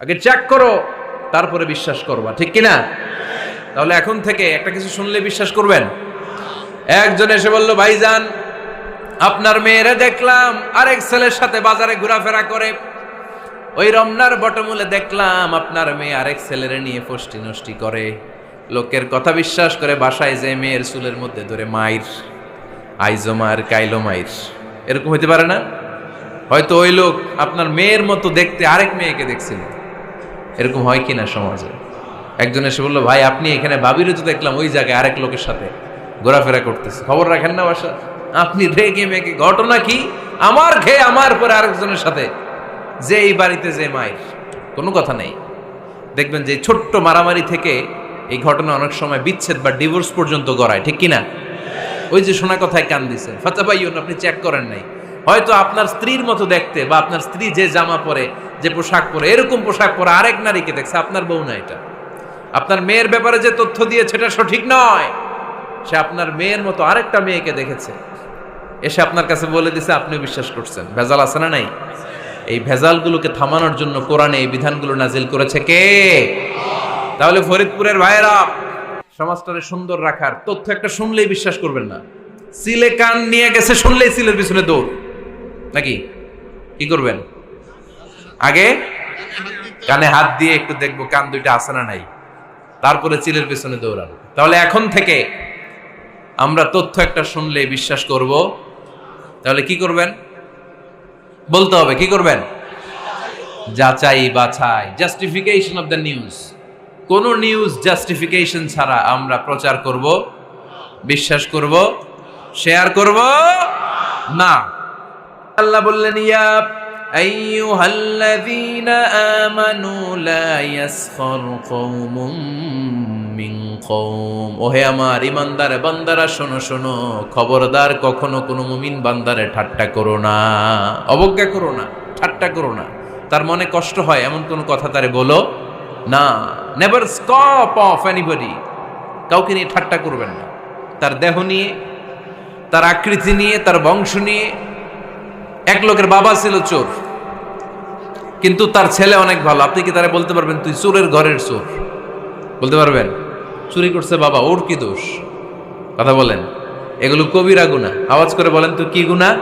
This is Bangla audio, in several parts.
আগে চেক করো, তারপরে বিশ্বাস করবা, ঠিক কিনা? তাহলে এখন থেকে একটা কিছু শুনলে বিশ্বাস করবেন? একজন এসে বলল, ভাইজান আপনার মেয়েরা দেখলাম আরেক ছেলের সাথে বাজারে ঘোরাফেরা করে, ওই রমনার বটমূলে দেখলাম আপনার মেয়ে আরেক ছেলেরে নিয়ে ফষ্টি নষ্টি করে, লোকের কথা বিশ্বাস করে বাসায় যে মেয়ের চুলের মধ্যে ধরে মাইর, আইজো মার কাইলো মাইর। এরকম হইতে পারে না? হয়তো ওই লোক আপনার মেয়ের মতো দেখতে আরেক মেয়েকে দেখছিল। এরকম হয় কিনা সমাজে? একজন এসে বললো, ভাই আপনি এখানে ভাবিরও তো দেখলাম ওই জায়গায় আরেক লোকের সাথে ঘোরাফেরা করতেছে, খবর রাখেন না বাসা? আপনি রেগে মেগে, ঘটনা কি? আমার খেয়ে আমার পরে আরেকজনের সাথে, যে এই বাড়িতে যে মায়ের, কোনো কথা নেই। দেখবেন যে ছোট্ট মারামারি থেকে এই ঘটনা অনেক সময় বিচ্ছেদ বা ডিভোর্স পর্যন্ত গড়ায়, ঠিক কিনা? ওই যে শোনা কথায় কান দিছে, ফাতাবাইয়ুন, আপনি চেক করেন নাই। হয়তো আপনার স্ত্রীর মতো দেখতে বা আপনার স্ত্রী যে জামা পরে, যে পোশাক পরে, এরকম পোশাক পরে আরেক নারীকে দেখছে, আপনার বউ না এটা। আপনার মেয়ের ব্যাপারে যে তথ্য দিয়েছে এটা সঠিক নয়, সে আপনার মেয়ের মতো আরেকটা মেয়েকে দেখেছে, এসে আপনার কাছে বলে দিছে, আপনি বিশ্বাস করছেন। ভেজাল আছে না নাই? এই ভেজালগুলোকে থামানোর জন্য কোরআনে এই বিধানগুলো নাজিল করেছে কে? তাহলে ফরিদপুরের ভাইয়েরা, সমাজটারে সুন্দর রাখার তথ্য একটা শুনলেই বিশ্বাস করবেন না। সিলে কান নিয়ে গেছে শুনলেই সিলের পিছনে দৌড়, নাকি? কি করবেন? আগে কানে হাত দিয়ে একটু দেখবো কান দুইটা আছে না নাই, তারপরে চিলের পিছনে দৌড়াবো। তাহলে এখন থেকে আমরা তথ্য একটা শুনলেই বিশ্বাস করব। তাহলে কি করবেন? বলতে হবে কি করবেন? যাচাই বাছাই, জাস্টিফিকেশন অফ দ্য নিউজ। কোন নিউজ জাস্টিফিকেশন ছাড়া আমরা প্রচার করব, বিশ্বাস করব, শেয়ার করব না। আল্লাহ বললেন, ইয়া আইয়ুহাল্লাযীনা আমানু লা ইয়াসখার কওমুম মিন কওম। ওহে আমার ঈমানদার বান্দারা, শোনো শোনো, খবরদার কখনো কোনো মুমিন বান্দারে ঠাট্টা করো না, অবজ্ঞা করো না, ঠাট্টা করো না। তার মনে কষ্ট হয় এমন কোনো কথা তারে বলো না। Never scoff of anybody. কাউকে নিয়ে ঠাট্টা করবেন না, তার দেহ নিয়ে, তার আকৃতি নিয়ে, তার বংশ নিয়ে। এক লোকের বাবা ছিল চোর, কিন্তু তার ছেলে অনেক ভালো। আপনি কি তারা বলতে পারবেন তুই চোরের ঘরের চোর? বলতে পারবেন? চুরি করছে বাবা, ওর কি দোষ? কথা বলেন। এগুলো কবিরা গুনাহ। আওয়াজ করে বলেন তো, কি গুনাহ?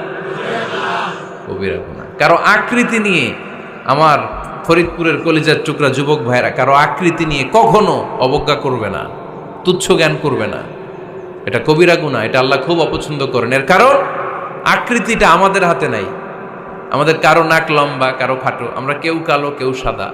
কবিরা গুনাহ। কারো আকৃতি নিয়ে, আমার ফরিদপুরের কলিজার টুকরা যুবক ভাইরা, কারো আকৃতি নিয়ে কখনো অবজ্ঞা করবে না, তুচ্ছ জ্ঞান করবে না। এটা কবিরা গুনাহ, এটা আল্লাহ খুব অপছন্দ করেন। এর কারণ আকৃতিটা আমাদের হাতে নাই। আমাদের কারো নাক লম্বা, কারো খাটো, আমরা কেউ কালো কেউ সাদা,